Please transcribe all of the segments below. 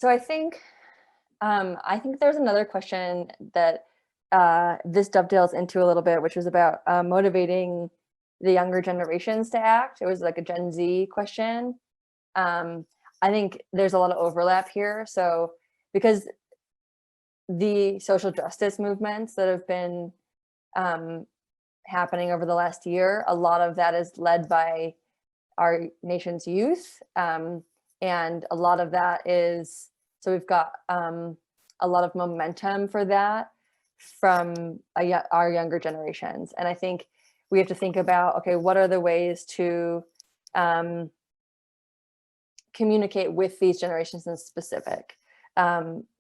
So I think there's another question that this dovetails into a little bit, which was about motivating the younger generations to act. It was like a Gen Z question. Um, I think there's a lot of overlap here. So because the social justice movements that have been um, happening over the last year, a lot of that is led by our nation's youth. And a lot of that is, so we've got a lot of momentum for that from our younger generations. And I think we have to think about, okay, what are the ways to um, communicate with these generations in specific?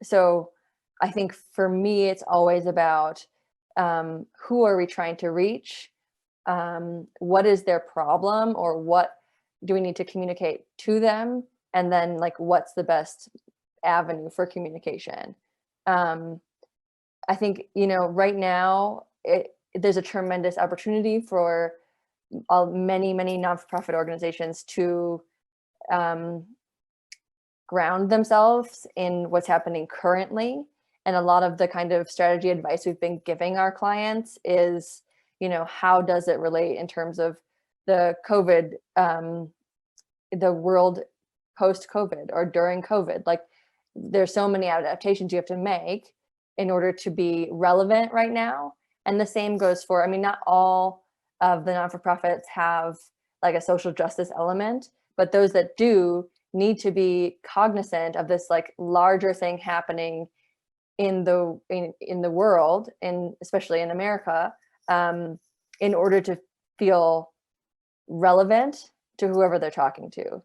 So I think for me, it's always about who are we trying to reach? What is their problem, or what do we need to communicate to them? And then like, what's the best avenue for communication? I think, right now there's a tremendous opportunity for many non-for-profit organizations to um, ground themselves in what's happening currently. And a lot of the kind of strategy advice we've been giving our clients is, how does it relate in terms of the COVID, the world post-COVID or during COVID? Like, there's so many adaptations you have to make in order to be relevant right now. And the same goes for, I mean, not all of the non-for-profits have like a social justice element, but those that do need to be cognizant of this like larger thing happening in the world, and especially in America, in order to feel relevant to whoever they're talking to.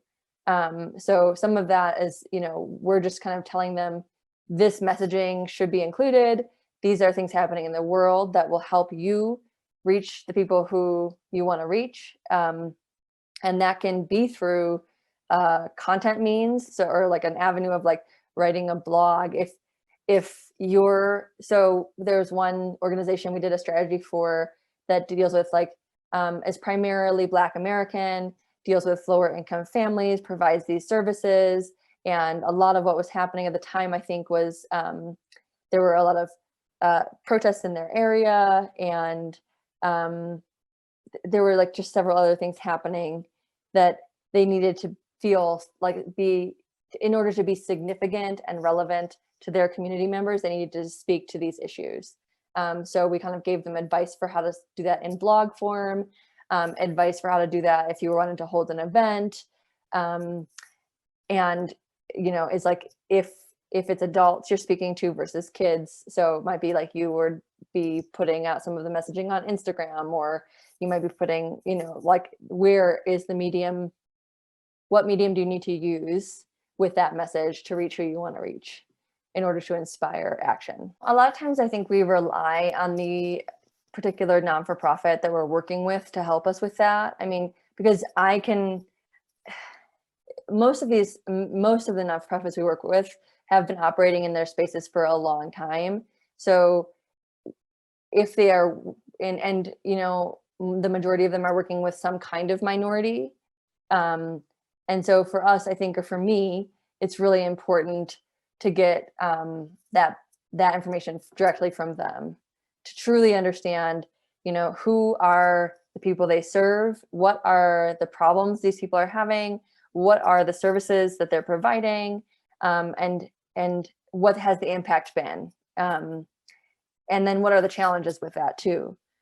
So some of that is, we're just kind of telling them this messaging should be included. These are things happening in the world that will help you reach the people who you want to reach. And that can be through content means, so, or like an avenue of like writing a blog. So there's one organization we did a strategy for that deals with like, is primarily Black American, deals with lower income families, provides these services. And a lot of what was happening at the time, I think, was there were a lot of protests in their area, and there were like just several other things happening that they needed to feel like in order to be significant and relevant to their community members, they needed to speak to these issues. So we kind of gave them advice for how to do that in blog form, advice for how to do that if you wanted to hold an event. And, it's like, if it's adults you're speaking to versus kids. So it might be like you would be putting out some of the messaging on Instagram, or you might be putting, like, where is the medium? What medium do you need to use with that message to reach who you want to reach in order to inspire action? A lot of times I think we rely on the particular non-for-profit that we're working with to help us with that. I mean, because most of the non-for-profits we work with have been operating in their spaces for a long time. So if they are and the majority of them are working with some kind of minority. And so for us, I think, or for me, it's really important to get that information directly from them, to truly understand, who are the people they serve, what are the problems these people are having, what are the services that they're providing, and what has the impact been, and then what are the challenges with that too.